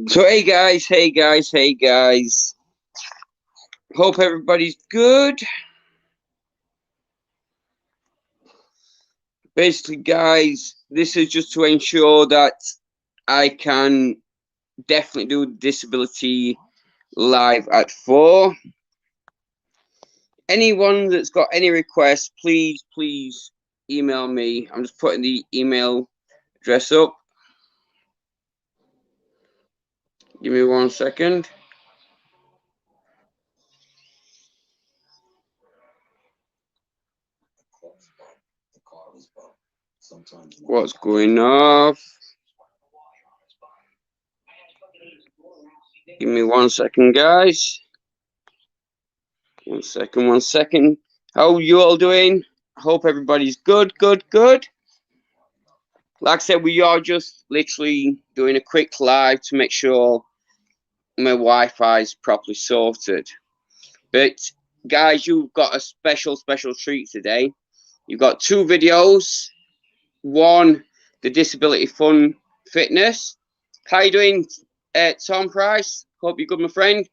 So hey guys. Hope everybody's good. Basically, guys, this is just to ensure that I can definitely do disability live at 4. Anyone that's got any requests, please email me. I'm just putting the email address up. Give me 1 second. What's going off? Give me 1 second, guys. 1 second. How are you all doing? Hope everybody's good. Like I said, we are just literally doing a quick live to make sure my Wi-Fi is properly sorted. But guys, you've got a special treat today. You've got 2 videos. One, the Disability Fun Fitness. How you doing, Tom Price? Hope you're good, my friend.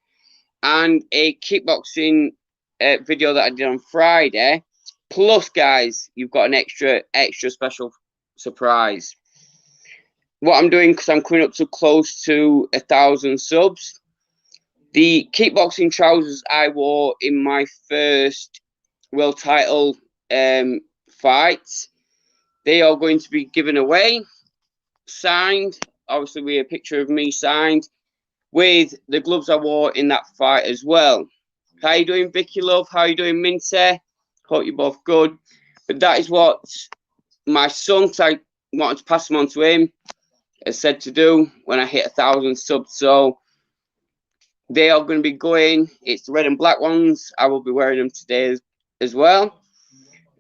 And a kickboxing video that I did on Friday. Plus, guys, you've got an extra special surprise. What I'm doing, because I'm coming up to close to 1,000 subs, the kickboxing trousers I wore in my first world title fight, they are going to be given away, signed, obviously with a picture of me signed, with the gloves I wore in that fight as well. How you doing, Vicky love? How you doing, Minty? Hope you're both good. But that is what my son, because I wanted to pass them on to him, has said to do when I hit 1,000 subs. So they are going to be going. It's the red and black ones. I will be wearing them today as well.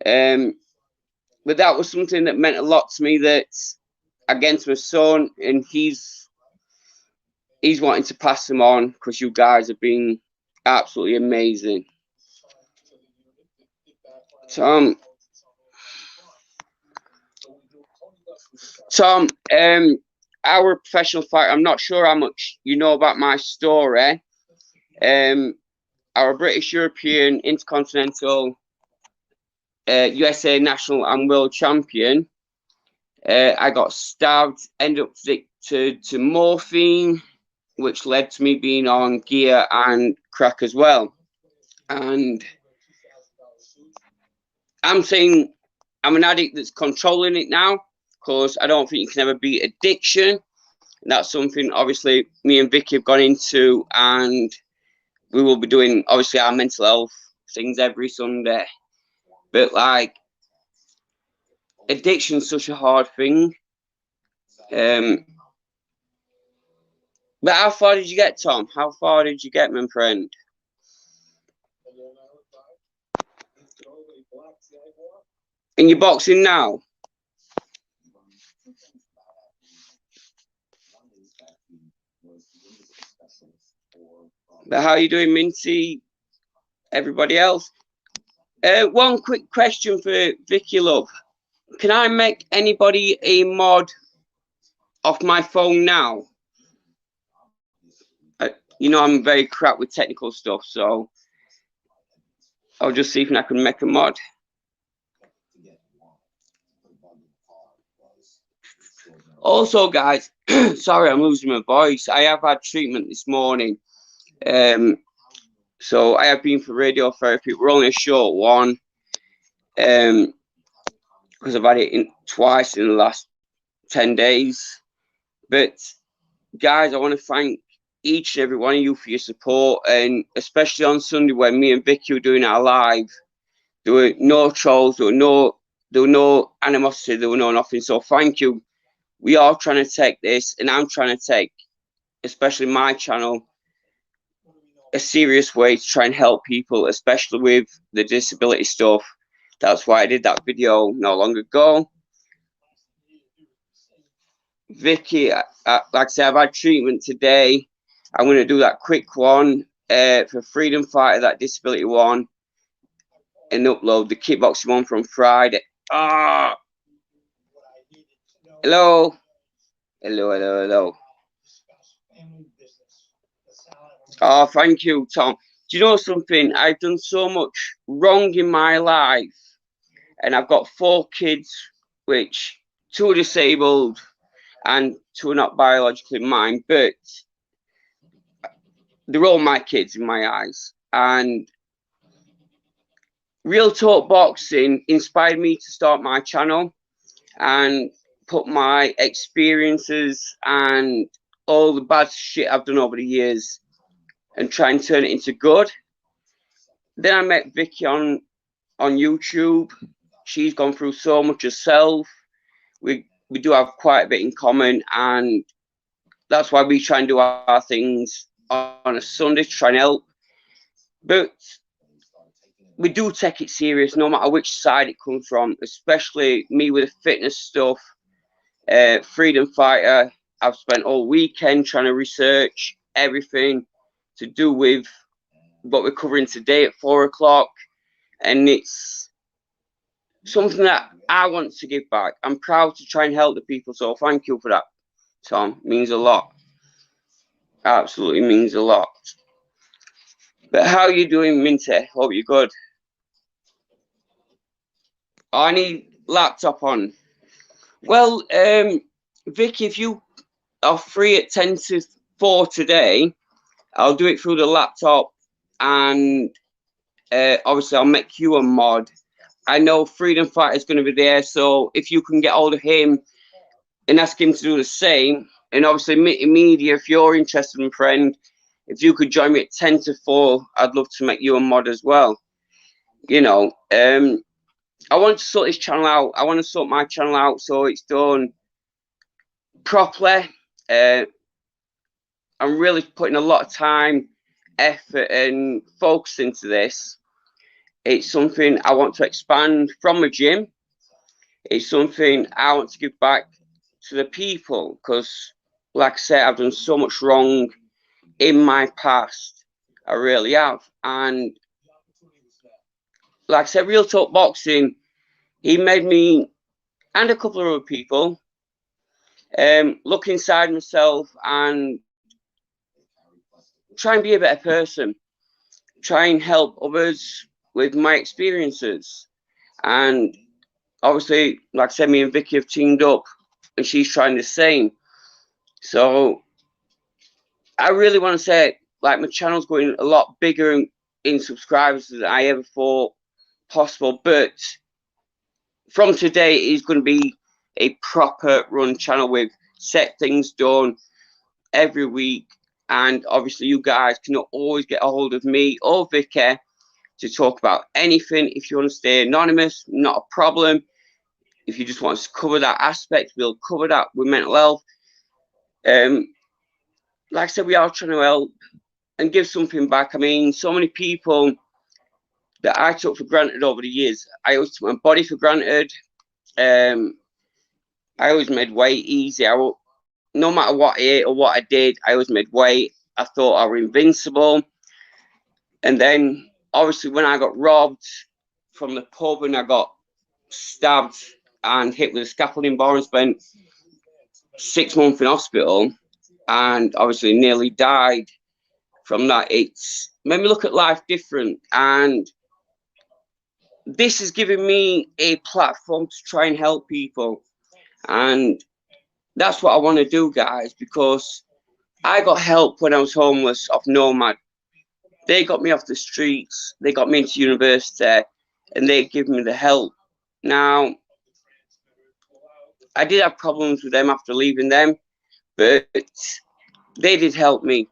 But that was something that meant a lot to me, that against my son, and he's wanting to pass them on, because you guys have been absolutely amazing. Tom, our professional fighter, I'm not sure how much you know about my story. Our British, European, Intercontinental, USA National and World Champion. I got stabbed, ended up addicted to morphine, which led to me being on gear and crack as well. And I'm saying I'm an addict that's controlling it now, because I don't think you can ever beat addiction. And that's something, obviously, me and Vicky have gone into, and we will be doing, obviously, our mental health things every Sunday. But, like, addiction's such a hard thing. But how far did you get, Tom? How far did you get, my friend? In your boxing now? But how are you doing, Minty? Everybody else? One quick question for Vicky love. Can I make anybody a mod off my phone now? You know, I'm very crap with technical stuff, so I'll just see if I can make a mod. Also, guys, sorry, I'm losing my voice. I have had treatment this morning. So I have been for radiotherapy. We're only a short one. Because I've had it twice in the last 10 days. But guys, I want to thank each and every one of you for your support, and especially on Sunday when me and Vicky were doing our live, there were no trolls, there were no animosity, there were no nothing. So thank you. We are trying to take this, and I'm trying to take, especially my channel, a serious way to try and help people, especially with the disability stuff. That's why I did that video not long ago. Vicky, like I said, I've had treatment today. I'm going to do that quick one for Freedom Fighter, that disability one, and upload the kickboxing one from Friday. Hello. Hello, hello, hello. Oh, thank you, Tom. Do you know something? I've done so much wrong in my life, and I've got 4 kids, which 2 are disabled and 2 are not biologically mine, but they're all my kids in my eyes. And Real Talk Boxing inspired me to start my channel and put my experiences and all the bad shit I've done over the years and try and turn it into good. Then I met Vicky on YouTube. She's gone through so much herself. We do have quite a bit in common, and that's why we try and do our things on a Sunday to try and help. But we do take it serious no matter which side it comes from, especially me with the fitness stuff. Freedom fighter, I've spent all weekend trying to research everything to do with what we're covering today at 4 o'clock, and it's something that I want to give back. I'm proud to try and help the people, so thank you for that, Tom. It means a lot. Absolutely means a lot. But how are you doing, Minty? Hope you're good. I need laptop on. Well, Vicky, if you are free at 10 to 4 today, I'll do it through the laptop, and obviously I'll make you a mod. I know Freedom Fighter is going to be there, so if you can get hold of him and ask him to do the same, and obviously media, if you're interested, my friend, if you could join me at 10 to 4, I'd love to make you a mod as well. You know, I want to sort this channel out. I want to sort my channel out so it's done properly. I'm really putting a lot of time, effort, and focus into this. It's something I want to expand from a gym. It's something I want to give back to the people because, like I said, I've done so much wrong in my past. I really have. And like I said, Real Talk Boxing, he made me and a couple of other people look inside myself and try and be a better person. Try and help others with my experiences. And obviously, like I said, me and Vicky have teamed up and she's trying the same. So I really want to say, like, my channel's going a lot bigger in subscribers than I ever thought possible. But from today, it's going to be a proper run channel with set things done every week. And obviously, you guys can always get a hold of me or Vicky to talk about anything. If you want to stay anonymous, not a problem. If you just want to cover that aspect, we'll cover that with mental health. Like I said, we are trying to help and give something back. I mean, so many people that I took for granted over the years. I always took my body for granted. I always made weight easy. No matter what I ate or what I did, I always made weight. I thought I was invincible. And then, obviously, when I got robbed from the pub and I got stabbed and hit with a scaffolding bar and spent 6 months in hospital and obviously nearly died from that, it's made me look at life different. And this has given me a platform to try and help people. And that's what I want to do, guys, because I got help when I was homeless off Nomad. They got me off the streets, they got me into university, and they give me the help. Now, I did have problems with them after leaving them, but they did help me.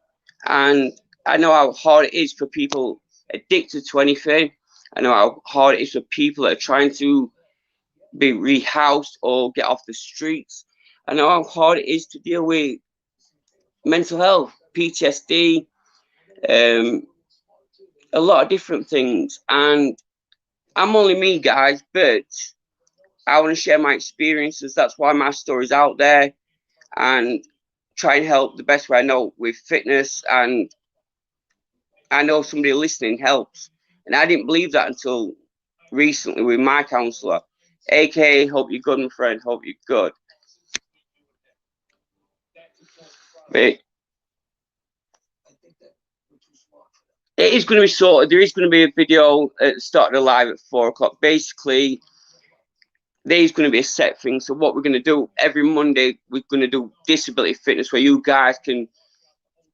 And I know how hard it is for people addicted to anything. I know how hard it is for people that are trying to be rehoused or get off the streets. I know how hard it is to deal with mental health, PTSD, a lot of different things. And I'm only me, guys, but I want to share my experiences. That's why my story's out there, and try and help the best way I know with fitness. And I know somebody listening helps. And I didn't believe that until recently with my counsellor. AK, hope you're good, my friend. Hope you're good. But it is going to be sorted. There is going to be a video at the start of the live at 4 o'clock. Basically, there's going to be a set thing. So what we're going to do every Monday, we're going to do disability fitness, where you guys can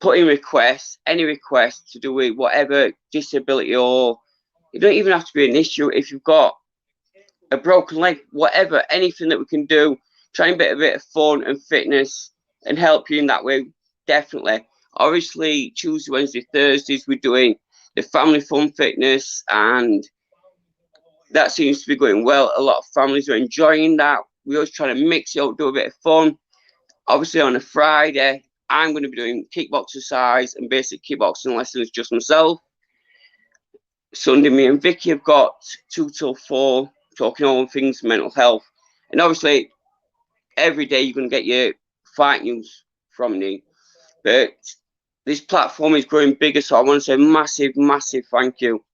put in requests, any requests to do with whatever disability, or it don't even have to be an issue. If you've got a broken leg, whatever, anything that we can do, try and get a bit of fun and fitness and help you in that way, definitely. Obviously, Tuesday, Wednesday, Thursdays, we're doing the family fun fitness, and that seems to be going well. A lot of families are enjoying that. We always try to mix it up, do a bit of fun. Obviously, on a Friday, I'm going to be doing kickboxing exercise and basic kickboxing lessons just myself. Sunday, me and Vicky have got 2 till 4, talking all things mental health. And obviously, every day you're going to get your fight news from me. But this platform is growing bigger, so I want to say massive, massive thank you.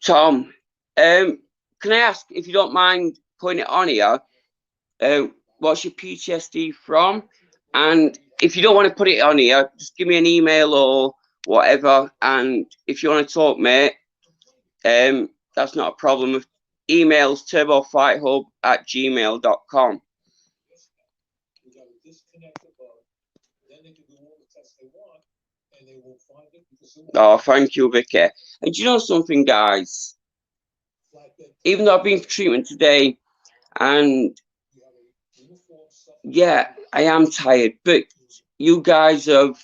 Tom, can I ask, if you don't mind putting it on here, what's your PTSD from? And if you don't want to put it on here, just give me an email or whatever. And if you want to talk, mate, that's not a problem. Emails turbofighthub@gmail.com. Oh, thank you, Vicky. And do you know something, guys? Even though I've been for treatment today, and yeah, I am tired, but you guys have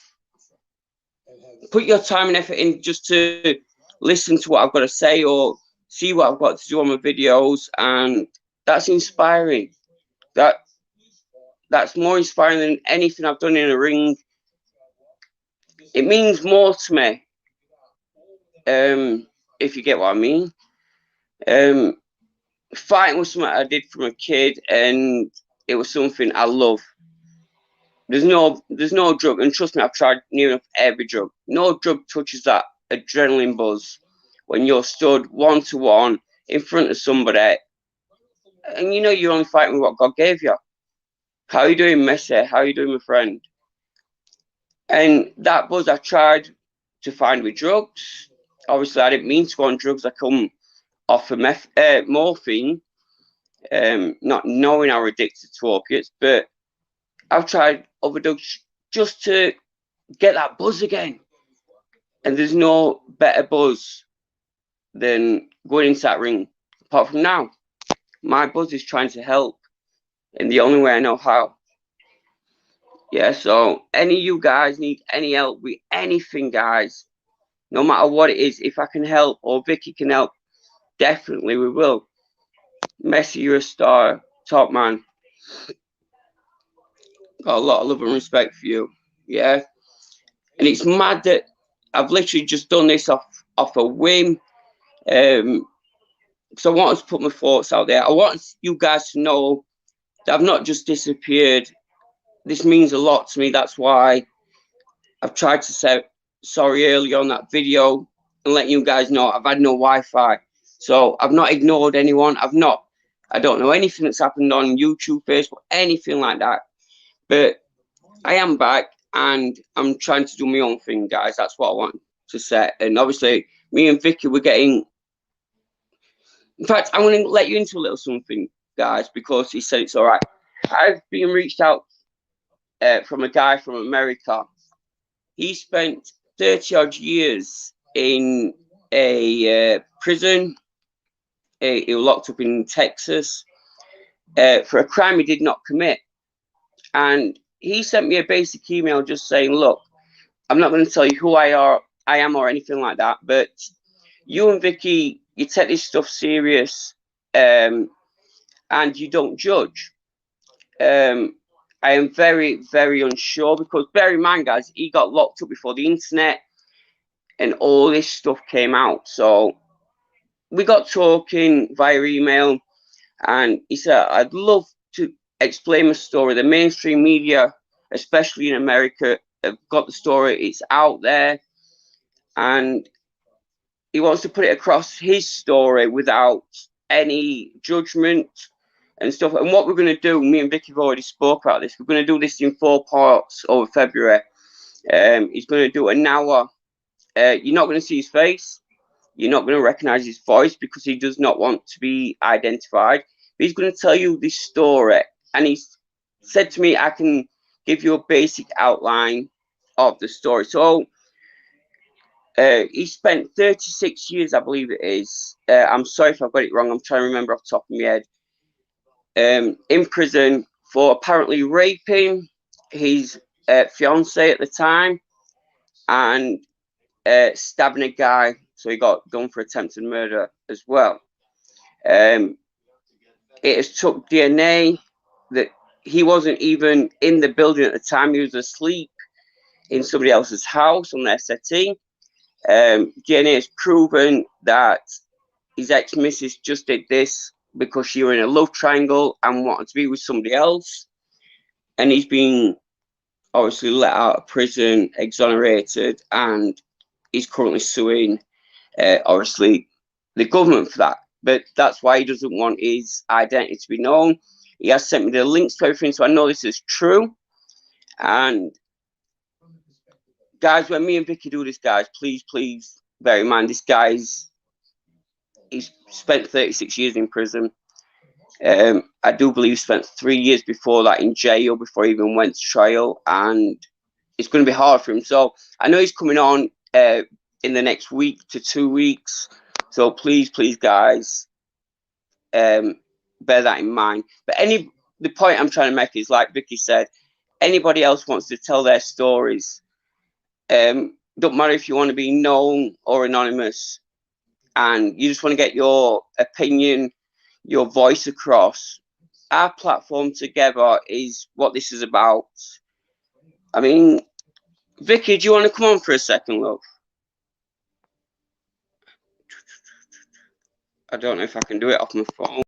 put your time and effort in just to listen to what I've got to say or see what I've got to do on my videos, and that's inspiring. That's more inspiring than anything I've done in a ring. It means more to me, if you get what I mean. Fighting was something I did from a kid, and it was something I love. There's no drug, and trust me, I've tried near enough every drug. No drug touches that adrenaline buzz when you're stood 1-to-1 in front of somebody, and you know you're only fighting with what God gave you. How are you doing, Messi? How are you doing, my friend? And that buzz I tried to find with drugs. Obviously, I didn't mean to go on drugs. I come off of morphine, not knowing I was addicted to opiates, but I've tried other drugs just to get that buzz again. And there's no better buzz than going into that ring. Apart from now, my buzz is trying to help in the only way I know how. Yeah, so any of you guys need any help with anything, guys, no matter what it is, if I can help or Vicky can help, definitely we will. Messi, you're a star, top man. Got a lot of love and respect for you. Yeah. And it's mad that I've literally just done this off a whim. So I wanted to put my thoughts out there. I want you guys to know that I've not just disappeared. This means a lot to me. That's why I've tried to say sorry earlier on that video and let you guys know I've had no Wi-Fi. So I've not ignored anyone. I don't know anything that's happened on YouTube, Facebook, anything like that. But I am back and I'm trying to do my own thing, guys. That's what I want to say. And obviously, me and Vicky, we're getting... In fact, I'm going to let you into a little something, guys, because he said it's all right. I've been reached out from a guy from America. He spent 30 odd years in a prison. He was locked up in Texas for a crime he did not commit. And he sent me a basic email just saying, look, I'm not going to tell you who I am or anything like that, but you and Vicky, you take this stuff serious, and you don't judge. I am very, very unsure, because bear in mind, guys, he got locked up before the internet and all this stuff came out. So we got talking via email, and he said, I'd love to explain my story. The mainstream media, especially in America, have got the story. It's out there, and he wants to put it across his story without any judgment and stuff. And what we're going to do, me and Vicky have already spoke about this. We're going to do this in 4 parts over February. He's going to do an hour. You're not going to see his face. You're not going to recognize his voice because he does not want to be identified. But he's going to tell you this story. And he's said to me, I can give you a basic outline of the story. So he spent 36 years, I believe it is. I'm sorry if I've got it wrong. I'm trying to remember off the top of my head. In prison for apparently raping his fiance at the time and stabbing a guy. So he got done for attempted murder as well. It has took DNA that he wasn't even in the building at the time. He was asleep in somebody else's house on their settee. DNA has proven that his ex-missus just did this because she was in a love triangle and wanted to be with somebody else. And he's been obviously let out of prison, exonerated, and he's currently suing, obviously, the government for that. But that's why he doesn't want his identity to be known. He has sent me the links to everything, so I know this is true. And guys, when me and Vicky do this, guys, please bear in mind this guy's he's spent 36 years in prison. I do believe he spent 3 years before that in jail before he even went to trial, and it's going to be hard for him. So I know he's coming on in the next week to 2 weeks. So please, guys, bear that in mind. But the point I'm trying to make is, like Vicky said, anybody else wants to tell their stories. Don't matter if you want to be known or anonymous, and you just want to get your opinion, your voice across. Our platform together is what this is about. I mean, Vicky, do you want to come on for a second, love? I don't know if I can do it off my phone.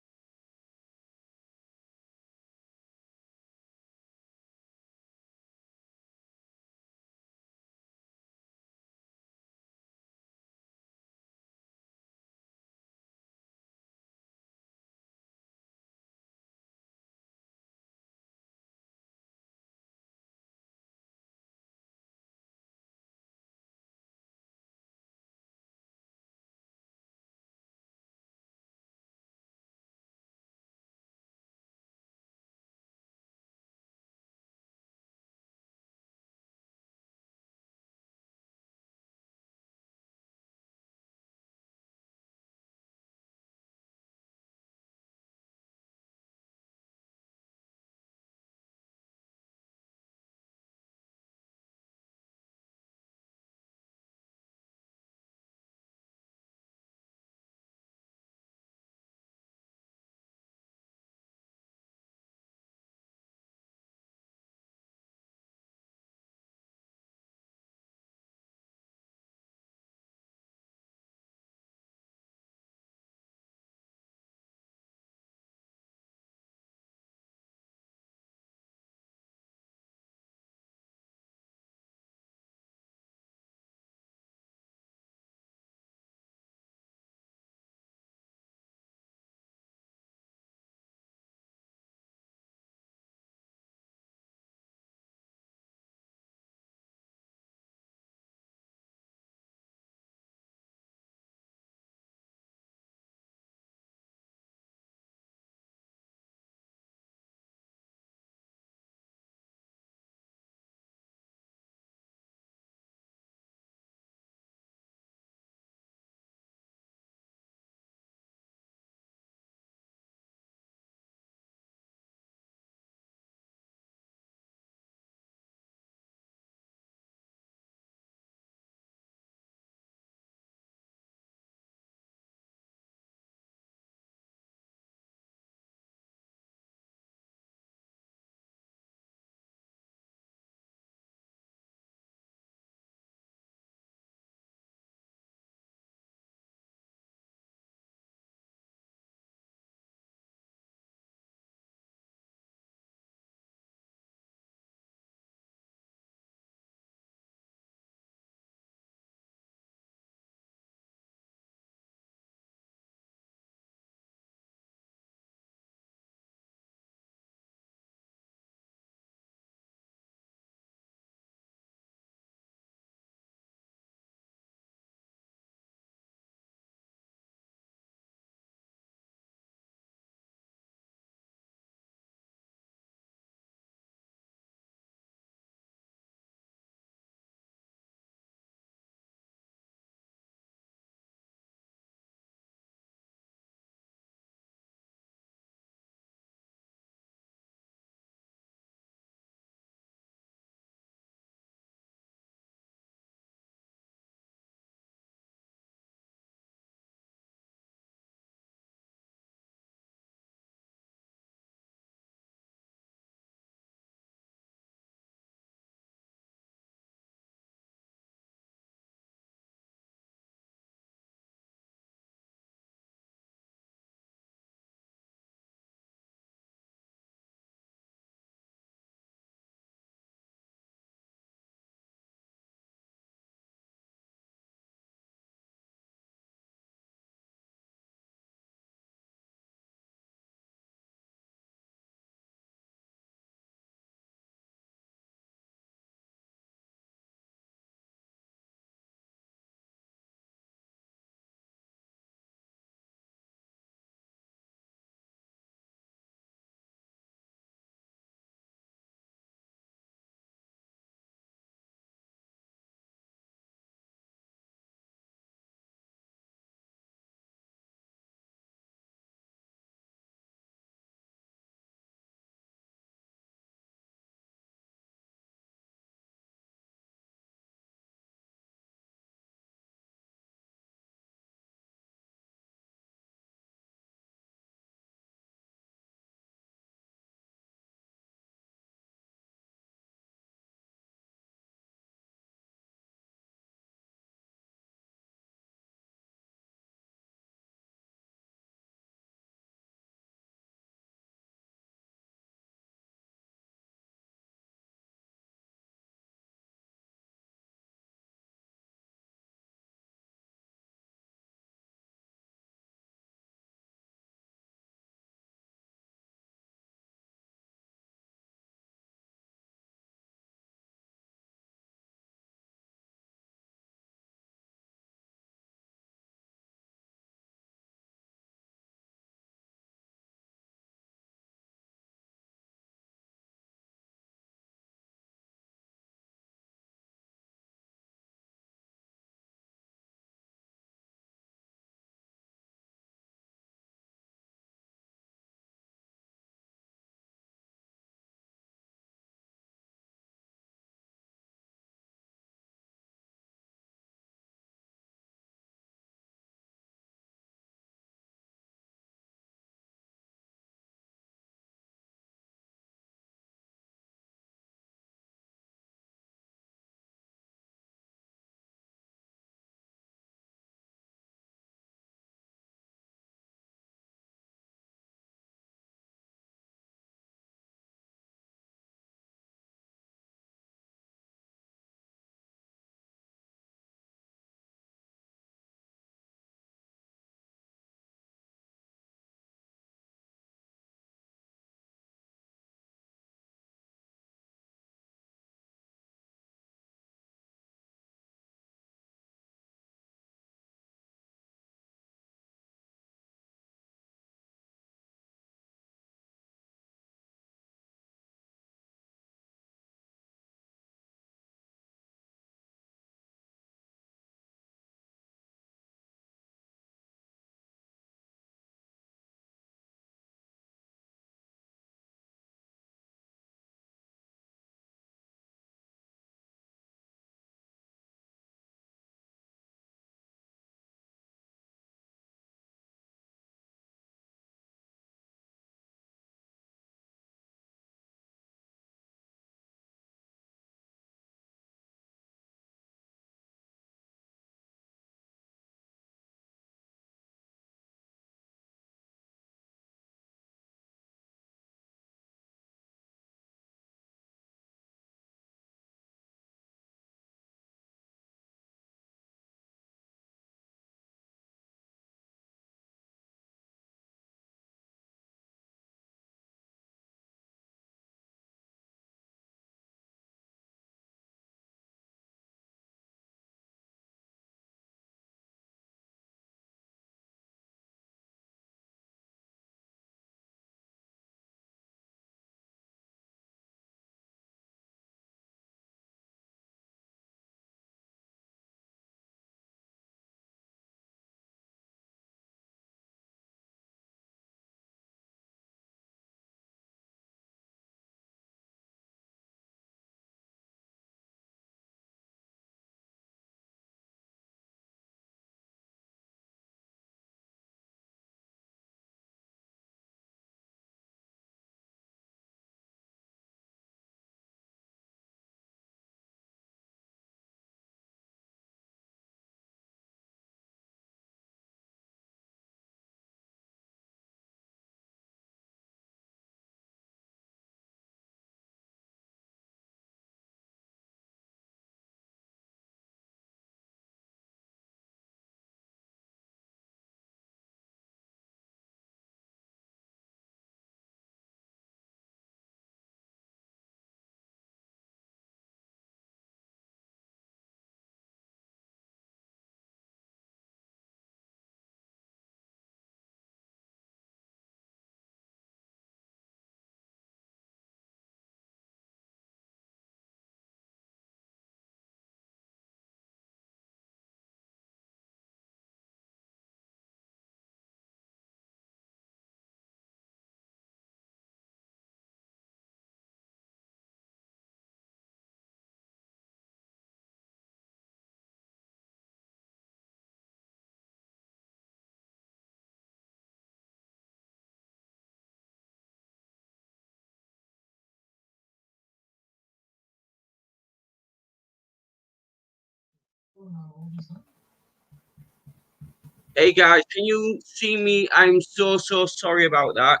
Hey guys, can you see me? I'm so sorry about that.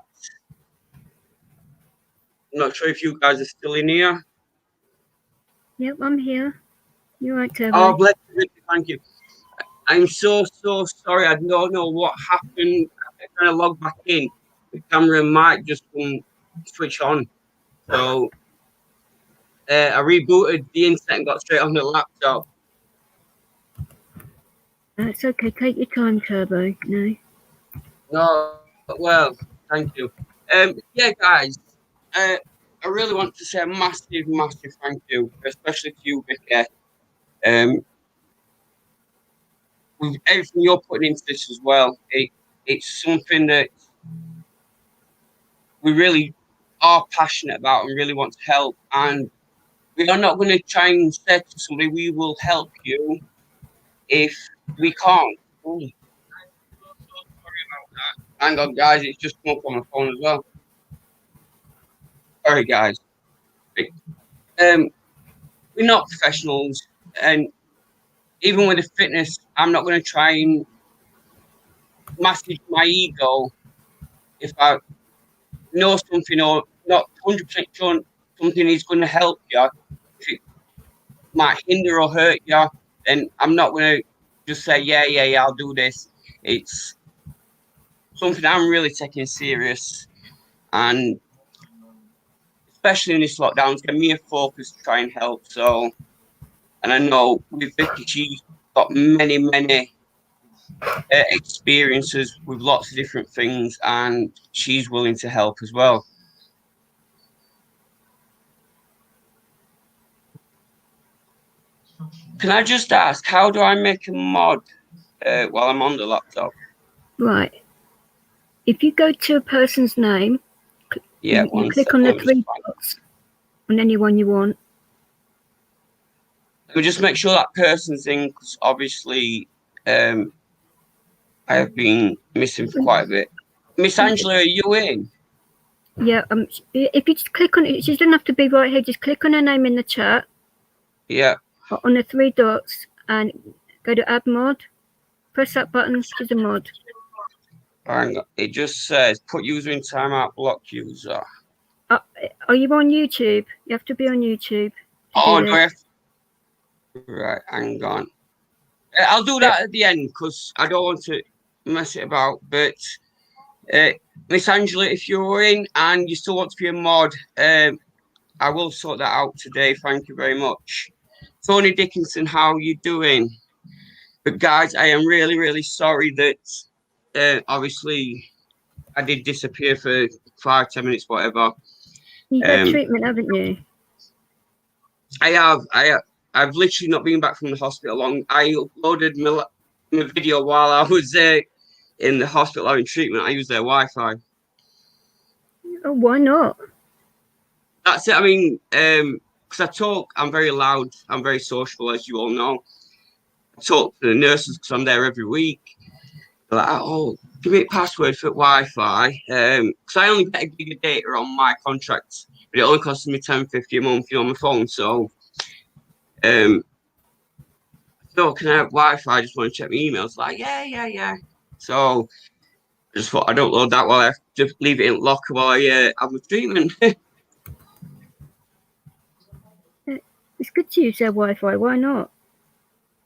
I'm not sure if you guys are still in here. Yep, I'm here. You're right, Turbo. Oh, bless you. Thank you. I'm so sorry. I don't know what happened. I'm trying to log back in. The camera might just switch on. So I rebooted the internet and got straight on the laptop. It's okay. Take your time, Turbo. No. No, well, thank you. Yeah, guys, I really want to say a massive thank you, especially to you, Vicky. With everything you're putting into this as well, it's something that we really are passionate about and really want to help. And we are not going to try and say to somebody, we will help you if we can't. Oh, I'm so sorry about that. Hang on, guys, it's just come up on my phone as well. Sorry, guys. We're not professionals, and even with the fitness, I'm not going to try and massage my ego if I know something or not 100% sure something is going to help you. If it might hinder or hurt you, then I'm not going to just say, yeah, I'll do this. It's something I'm really taking serious, and especially in this lockdown, it's given me a focus to try and help. So, and I know with Vicky, she's got many experiences with lots of different things, and she's willing to help as well. Can I just ask, how do I make a mod while I'm on the laptop? Right. If you go to a person's name, Yeah, you click on the three dots on anyone you want. We'll just make sure that person's in, because obviously I have been missing for quite a bit. Miss Angela, are you in? Yeah. If you just click on it, she doesn't have to be right here. Just click on her name in the chat. Yeah. On the three dots and go to add mod. Press that button to the mod. Hang on. It just says put user in timeout, block user. Are you on YouTube? You have to be on YouTube. Oh, do I have to... Right, hang on. I'll do that at the end because I don't want to mess it about. But Miss Angela, if you're in and you still want to be a mod, I will sort that out today. Thank you very much. Tony Dickinson, how are you doing? But guys, I am really sorry that obviously I did disappear for 5-10 minutes, whatever. You've had treatment, haven't you? I have. I've literally not been back from the hospital long. I uploaded my video while I was in the hospital having treatment. I used their Wi-Fi. Oh, why not? That's it. I mean, because I'm very loud. I'm very sociable, as you all know. I talk to the nurses because I'm there every week. They're like, oh, give me a password for Wi-Fi. Because I only get a gig of data on my contract, but it only costs me $10.50 a month, on my phone. So, so can I have Wi-Fi? I just want to check my emails. Like, yeah. So I just thought I'd upload that while I just leave it in locker while I have my treatment. It's good to use their Wi-Fi. Why not?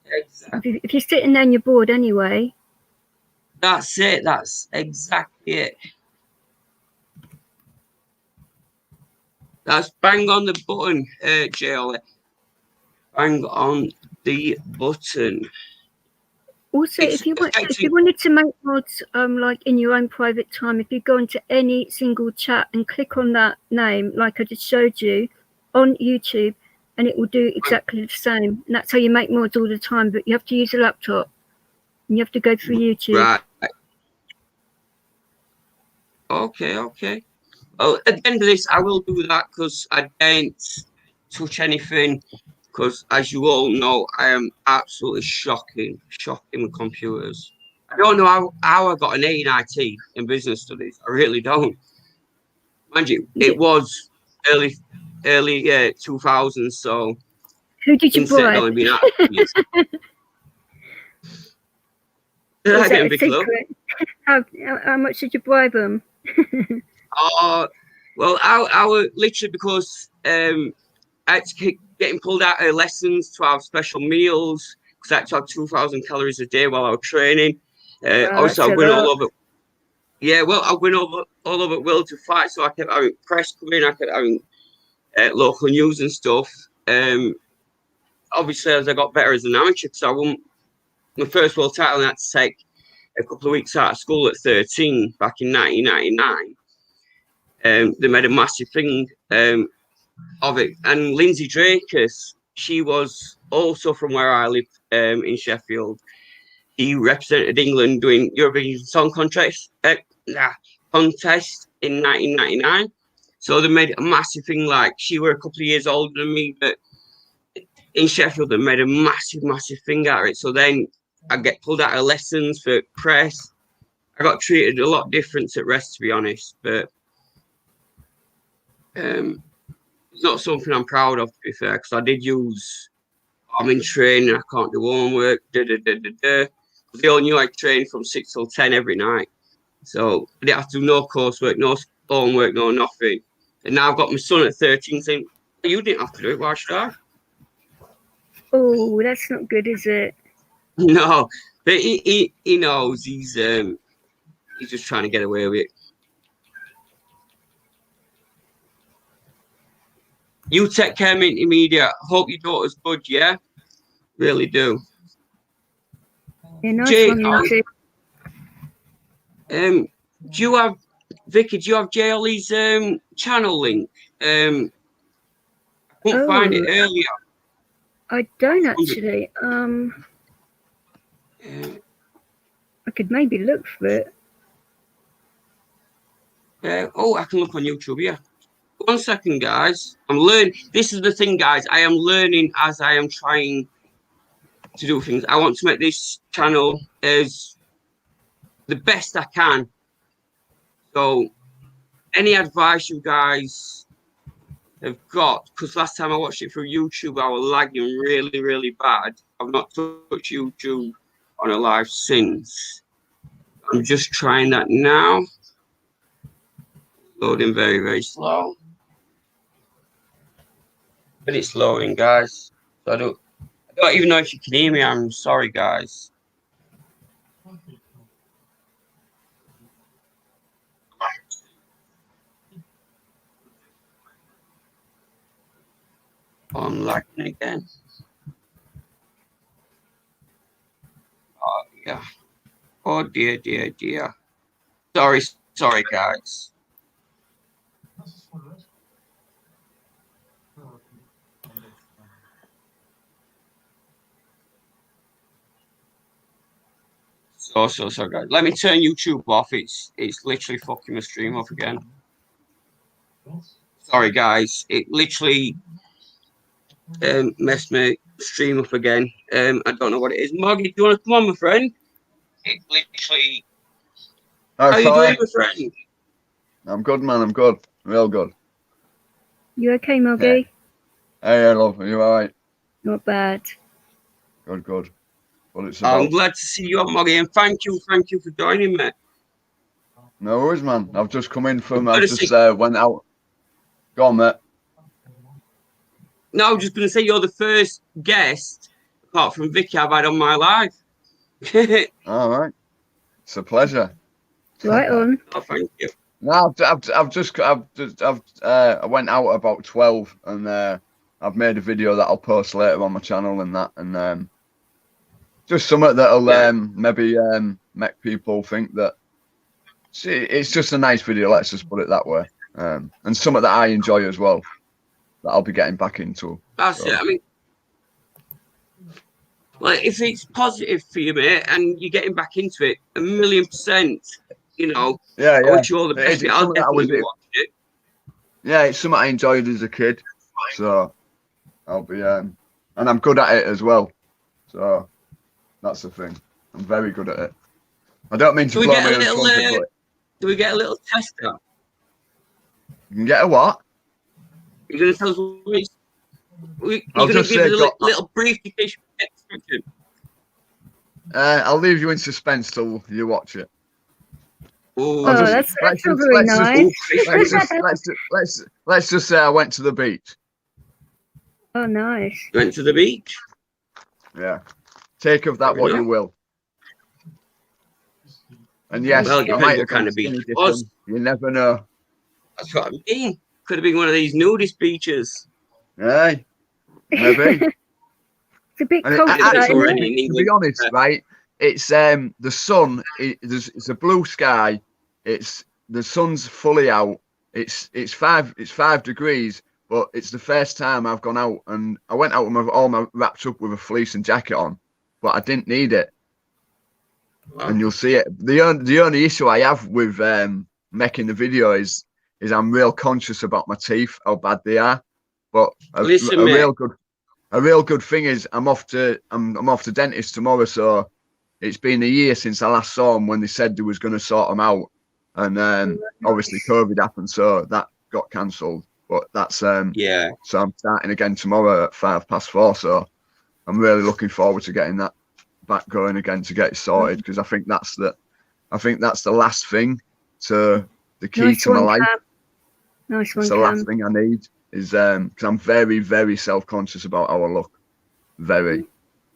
Exactly. If you're sitting there and you're bored anyway. That's it. That's exactly it. That's bang on the button, JL. Bang on the button. Also, if you wanted to make mods like in your own private time, if you go into any single chat and click on that name, like I just showed you on YouTube, and it will do exactly the same. And that's how you make mods all the time. But you have to use a laptop, and you have to go through YouTube. Right. Okay. Oh, at the end of this, I will do that because I don't touch anything. Because as you all know, I am absolutely shocking with computers. I don't know how I got an A in IT in business studies. I really don't. Mind you, it was early 2000s, so who did you bribe? only been out years. Is that a secret? How much did you bribe them? Well, I was literally because I had to keep getting pulled out of lessons to have special meals because I had to have 2,000 calories a day while I was training. Also, I went all over. Yeah, well, I went all over World to fight, so I kept having press coming. I kept having local news and stuff. Obviously, as I got better as an amateur, because I won my first world title, and I had to take a couple of weeks out of school at 13 back in 1999. They made a massive thing of it. And Lindsay Drakers, she was also from where I live in Sheffield. He represented England doing Eurovision Song Contest in 1999. So they made a massive thing. Like, she were a couple of years older than me, but in Sheffield they made a massive thing out of it. So then I get pulled out of lessons for press. I got treated a lot different at rest, to be honest, but it's not something I'm proud of, to be fair, because I did use I'm in training, I can't do homework, They all knew I trained from 6 till 10 every night. So I didn't have to do no coursework, no homework, no nothing. And now I've got my son at 13 saying, you didn't have to do it, why should I? Oh, that's not good, is it? No, but he knows he's just trying to get away with it. You take care, Minty Media. Hope your daughter's good, yeah? Really do. Yeah, nice one, Minty. Do you have, Vicky, do you have Jay Ollie's channel link? I couldn't find it earlier. I don't actually. I could maybe look for it. I can look on YouTube, yeah. 1 second, guys. I'm learning. This is the thing, guys. I am learning as I am trying to do things. I want to make this channel as the best I can. So, any advice you guys have got, because last time I watched it through YouTube, I was lagging really, really bad. I've not touched YouTube on a live since. I'm just trying that now. Loading very, very slow. But it's loading, guys. So I don't even know if you can hear me. I'm sorry, guys. I'm lagging again. Oh, yeah. Oh, dear, dear, dear. Sorry, guys. So sorry, guys. Let me turn YouTube off. It's literally fucking my stream off again. Sorry, guys. It literally messed my stream up again. I don't know what it is. Moggy, do you want to come on, my friend? It literally. How are you doing, my friend? I'm good, man. I'm good. Real good. You okay, Moggy? Hey, love. Are you all right? Not bad. Good. Well, it's about... I'm glad to see you, Moggy, and thank you for joining me. No worries, man. I've just come in from. I just went out. Go on, mate. No, I was just going to say you're the first guest, apart from Vicky, I've had on my live. All right. It's a pleasure. Right on. Oh, thank you. No, I went out about 12, and I've made a video that I'll post later on my channel and that, and just something that'll maybe make people think that it's just a nice video. Let's just put it that way, and something that I enjoy as well, that I'll be getting back into. That's it. I mean, well, if it's positive for you, mate, and you're getting back into it, 1,000,000%. You know, I wish you all the best. I'll definitely watch it. Yeah, it's something I enjoyed as a kid, so I'll be and I'm good at it as well. So that's the thing. I'm very good at it. I don't mean to blow my own trumpet, but do we get a little test out? You can get a what? You're going to tell us what it's... You're going to give us a little brief description. I'll leave you in suspense till you watch it. Oh, Oh, that's not very nice. Let's just say I went to the beach. Oh, nice. you went to the beach. Yeah. Take of that Fair what enough. you will. And yes, Well, it I depends might what have kind gone of beach skinny it dipping. was. You never know. That's what I mean. Could have been one of these nudist beaches. Hey, maybe. It's a bit And cold I for think that, it's isn't already it? in to England. be honest, right? It's the sun. It's a blue sky. It's the sun's fully out. It's 5 degrees, but it's the first time I've gone out, and I went out with all my wrapped up with a fleece and jacket on, but I didn't need it. Wow. And you'll see it. The only issue I have with making the video is I'm real conscious about my teeth, how bad they are. But Listen, a mate. real good thing is I'm off to dentist tomorrow, so it's been a year since I last saw them when they said they was going to sort them out, and obviously COVID happened, so that got cancelled. But that's Yeah. so I'm starting again tomorrow at 4:05. So I'm really looking forward to getting that back going again to get it sorted, because I think that's the last thing to the key Nice to my one, life. Cam. Nice one, It's the Cam. last thing I need is because I'm very, very self-conscious about how I look. Very.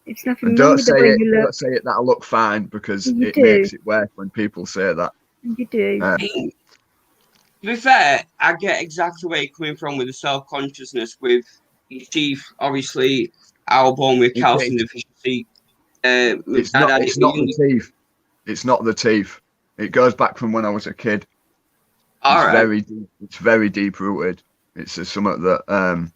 It's nothing And wrong with the way you look. don't say it that I look fine, because You it do. makes it worse when people say that. You do. To be fair, I get exactly where you're coming from with the self-consciousness with your teeth. Obviously, I was born with calcium deficiency. It's not the teeth. It's not the teeth. It goes back from when I was a kid. All right. It's very deep rooted. It's something that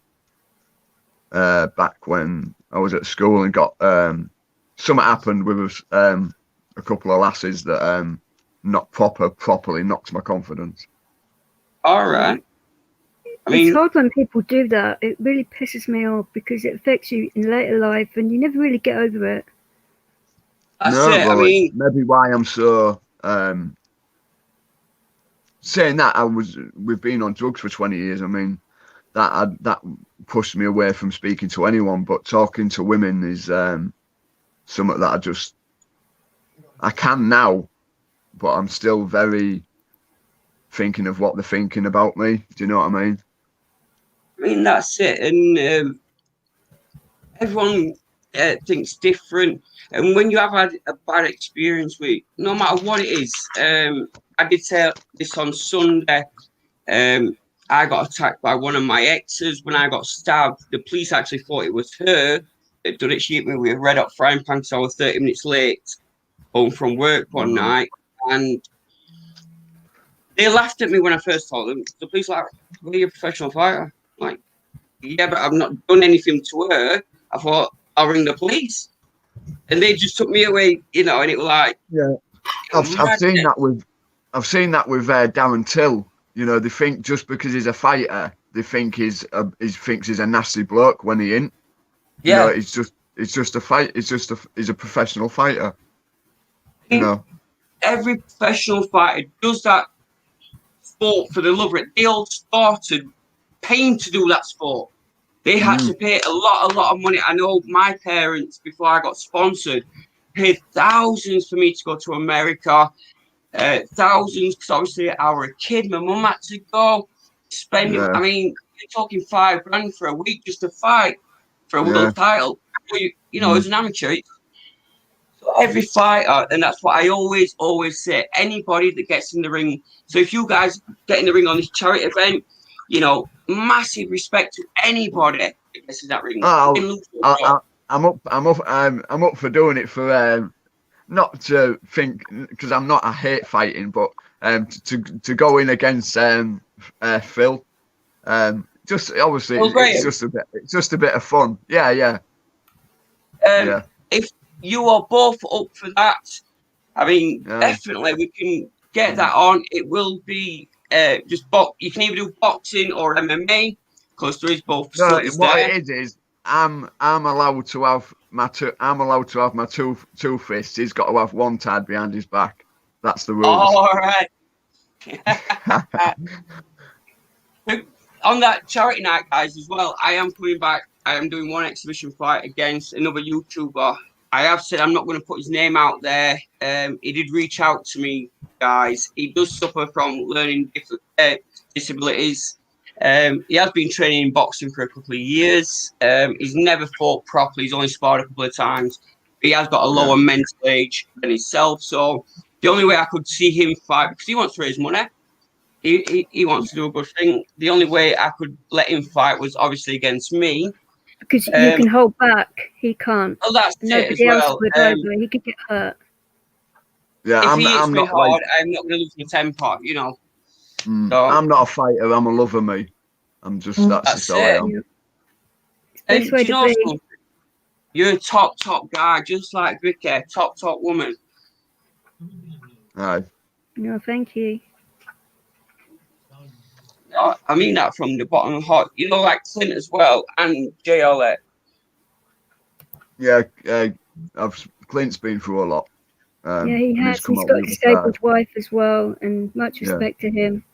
back when I was at school and got something happened with us, a couple of lasses that not properly knocked my confidence. All right. I mean, It's hard when people do that. It really pisses me off because it affects you in later life and you never really get over it. that's No, it. well, I mean, maybe why I'm so saying that we've been on drugs for 20 years. I mean, that pushed me away from speaking to anyone, but talking to women is something that I can now, but I'm still very thinking of what they're thinking about me. Do you know what I mean? that's it. And everyone thinks different. And when you have had a bad experience with, no matter what it is, I did say this on Sunday. I got attacked by one of my exes when I got stabbed. The police actually thought it was her that done it. She hit me with a red hot frying pan because I was 30 minutes late home from work one night. And they laughed at me when I first told them. The police were like, well, you're a professional fighter. I'm like, yeah, but I've not done anything to her. I thought, I'll ring the police. And they just took me away, and it was like, yeah. I've seen that with Darren Till. They think just because he's a fighter, they think he's a nasty bloke when he ain't. yeah. It's just a fight. He's a professional fighter. Every professional fighter does that sport for the love of it. They all started paying to do that sport. They had to pay a lot of money. I know my parents, before I got sponsored, paid thousands for me to go to America. Thousands, because obviously I was a kid. My mum had to go spend. Yeah. I mean, you're talking $5,000 for a week just to fight for a world title. As an amateur, every fighter, and that's what I always say. Anybody that gets in the ring. So if you guys get in the ring on this charity event, massive respect to anybody that gets in that ring. I'm up for doing it for not to think, because I'm not. I hate fighting, but to go in against Phil. Just obviously it's just a bit of fun. Yeah. If you are both up for that, I mean, definitely we can get that on. It will be just you can either do boxing or MMA, because there is both facilities what there. it is I'm allowed to have my two fists. He's got to have one tied behind his back. That's the rules. All right. On that charity night, guys, as well, I am coming back. I am doing one exhibition fight against another YouTuber. I have said I'm not going to put his name out there. He did reach out to me, guys. He does suffer from learning disabilities. He has been training in boxing for a couple of years. He's never fought properly. He's only sparred a couple of times. He has got a lower mental age than himself. So the only way I could see him fight, because he wants to raise money, he wants to do a good thing. The only way I could let him fight was obviously against me. Because you can hold back, he can't. Oh, that's Nobody else would either. He could get hurt. Yeah, if he hits me hard, I'm not going to lose my temper, you know. So, I'm not a fighter. I'm a lover, me. I'm just that's just how I am. And you know something? You're a top guy, just like Vicky, top woman. Aye. No, thank you. No, I mean that from the bottom of my heart. You know, like Clint as well, and JLA. Yeah, Clint's been through a lot. Yeah, he has. He's got a disabled wife as well, and much respect to him.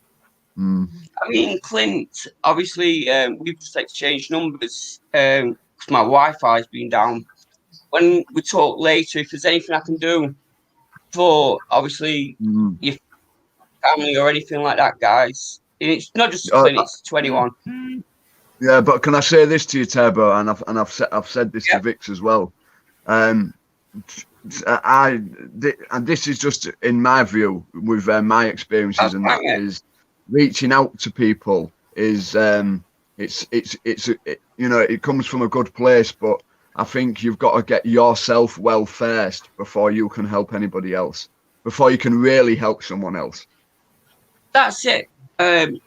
I mean, Clint, obviously, we've just exchanged numbers because my Wi-Fi's been down. When we talk later, if there's anything I can do for, obviously, your family or anything like that, guys, it's not just Clint, it's 21. Yeah, but can I say this to you, Turbo? And I've said this to Vix as well. And this is just in my view with my experiences, and that is reaching out to people is it comes from a good place, but I think you've got to get yourself well first before you can help anybody else, before you can really help someone else. That's it. And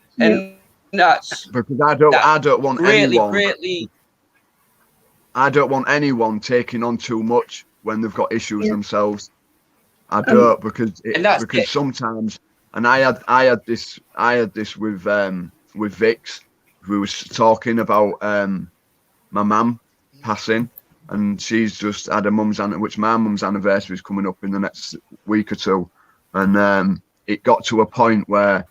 that's because I don't want really I don't want anyone taking on too much when they've got issues themselves. I don't, because sometimes, and I had this with Vix, who was talking about my mum passing, and she's just had her mum's my mum's anniversary is coming up in the next week or two, and it got to a point where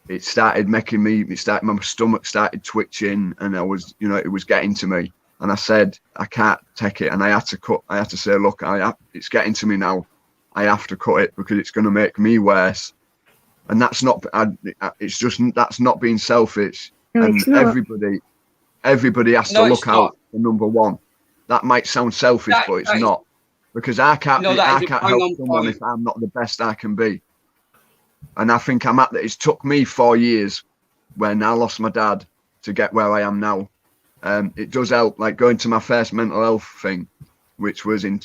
it started making me, my stomach started twitching, and I was, it was getting to me. And I said, I can't take it. And I had to say, look, it's getting to me now. I have to cut it because it's going to make me worse. And that's not, that's not being selfish. No, and it's not. everybody has to look out for number one. That might sound selfish, but it's not. Because I can't help someone if I'm not the best I can be. And I think I'm at that. It's took me 4 years when I lost my dad to get where I am now. It does help, like going to my first mental health thing, which was in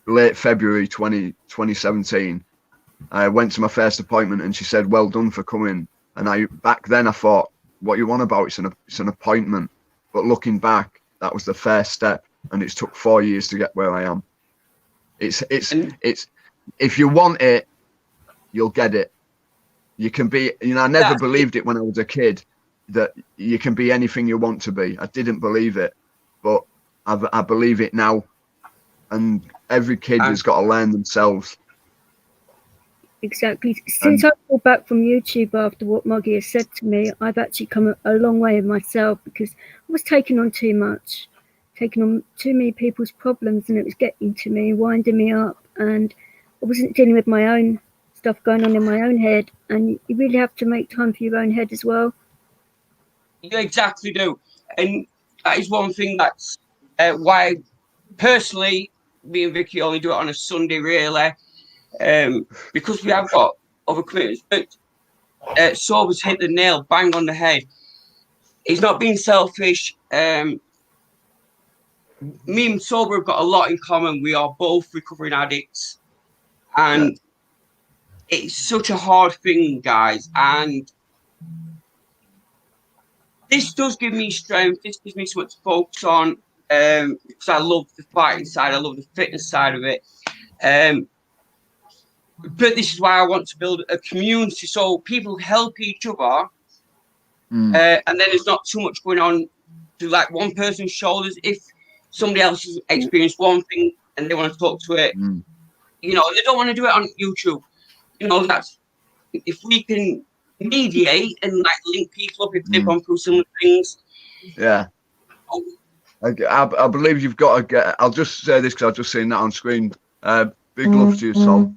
late February 2017. I went to my first appointment and she said, well done for coming. And back then I thought, what you want about? It's an appointment. But looking back, that was the first step, and it's took 4 years to get where I am. It's if you want it, you'll get it. You can be, I never believed it when I was a kid, that you can be anything you want to be. I didn't believe it, but I believe it now. And every kid has got to learn themselves. Exactly. Since I pulled back from YouTube after what Moggy has said to me, I've actually come a long way in myself, because I was taking on too much, taking on too many people's problems, and it was getting to me, winding me up, and I wasn't dealing with my own stuff going on in my own head. And you really have to make time for your own head as well. You exactly do. And that is one thing that's why, personally, me and Vicky only do it on a Sunday, really, because we have got other commitments. But Sober's hit the nail bang on the head. He's not being selfish. Me and Sober have got a lot in common. We are both recovering addicts. And it's such a hard thing, guys. And this does give me strength. This gives me something to focus on, because I love the fighting side. I love the fitness side of it. But this is why I want to build a community so people help each other. And then there's not too much going on to like one person's shoulders. If somebody else has experienced one thing and they want to talk to it, they don't want to do it on YouTube. That's, if we can mediate and like link people up if they've gone through similar things. Yeah. I believe you've got to get. I'll just say this because I've just seen that on screen. Big love to you, Sol.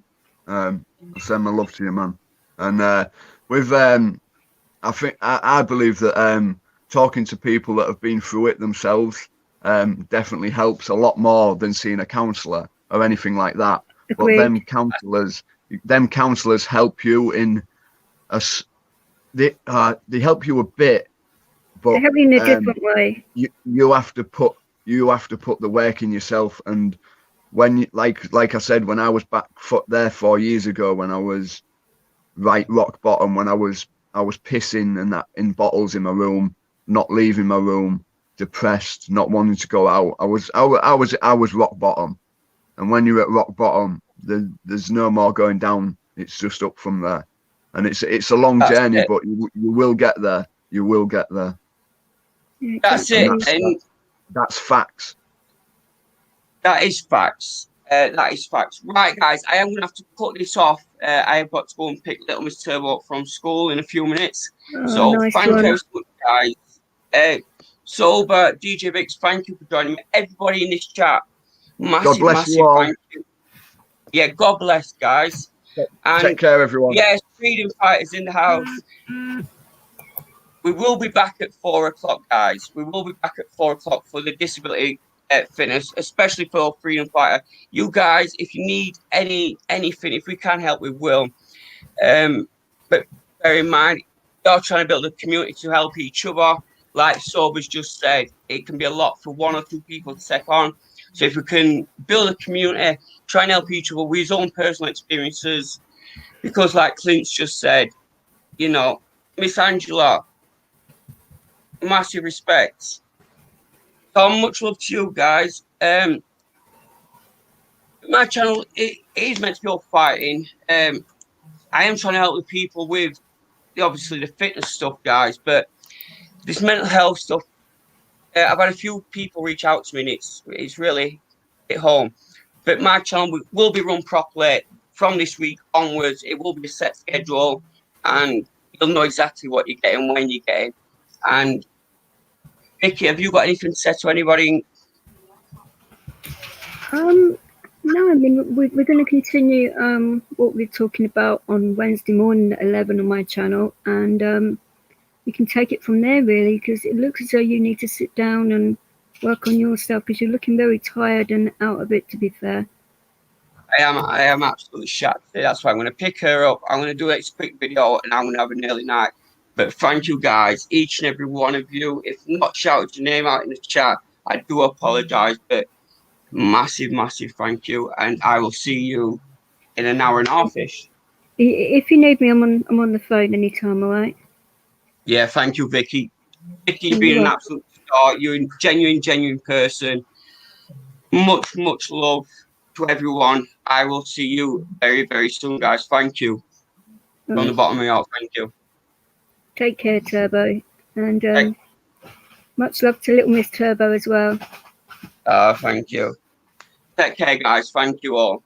I send my love to you, man. And with I think I believe that talking to people that have been through it themselves definitely helps a lot more than seeing a counsellor or anything like that. Agreed. But them counsellors help you in they help you a bit, but they help you in a different way. You have to put the work in yourself. And when you, like I said, when I was back there 4 years ago, when I was right rock bottom, when I was pissing and that in bottles in my room, not leaving my room, depressed, not wanting to go out. I was rock bottom. And when you're at rock bottom, there's no more going down. It's just up from there. And it's a long journey, but you will get there. You will get there. That's it. That's facts. That is facts. That is facts. Right, guys, I am going to have to cut this off. I have got to go and pick Little Miss Turbo up from school in a few minutes. So nice thank one. you so much, guys. Sober, DJ Vix, thank you for joining me. Everybody in this chat, massive thank you. Yeah, God bless, guys. And take care, everyone. Yes, freedom fighters in the house. We will be back at 4 o'clock, guys. We will be back at 4 o'clock for the disability fitness, especially for freedom fighter. You guys, if you need anything, if we can help, we will. But bear in mind, you're trying to build a community to help each other. Like Sober's just said, it can be a lot for 1 or 2 people to take on. So if we can build a community, try and help each other with his own personal experiences, because like Clint's just said, you know, Miss Angela, massive respect. So much love to you guys. My channel it is meant to be all fighting. I am trying to help the people with obviously the fitness stuff, guys, but this mental health stuff, I've had a few people reach out to me, and it's really hit home. But my channel will be run properly from this week onwards. It will be a set schedule, and you'll know exactly what you're getting, when you're getting. And Vicky, have you got anything to say to anybody? No, I mean we're going to continue what we're talking about on Wednesday morning at 11 on my channel, and you can take it from there really, because it looks as though you need to sit down and work on yourself, because you're looking very tired and out of it, to be fair. I am absolutely shattered. That's why I'm going to pick her up. I'm going to do this quick video, and I'm going to have a nearly night. But thank you guys, each and every one of you. If not shouted your name out in the chat, I do apologize, but massive thank you, and I will see you in an hour and a half-ish. If you need me, I'm on the phone anytime, all right? Yeah, thank you, Vicky. Vicky, you've been an absolute star. You're a genuine person. Much love to everyone. I will see you very soon, guys. Thank you. From the bottom of my heart, thank you. Take care, Turbo, and much love to Little Miss Turbo as well. Thank you. Take care, guys. Thank you all.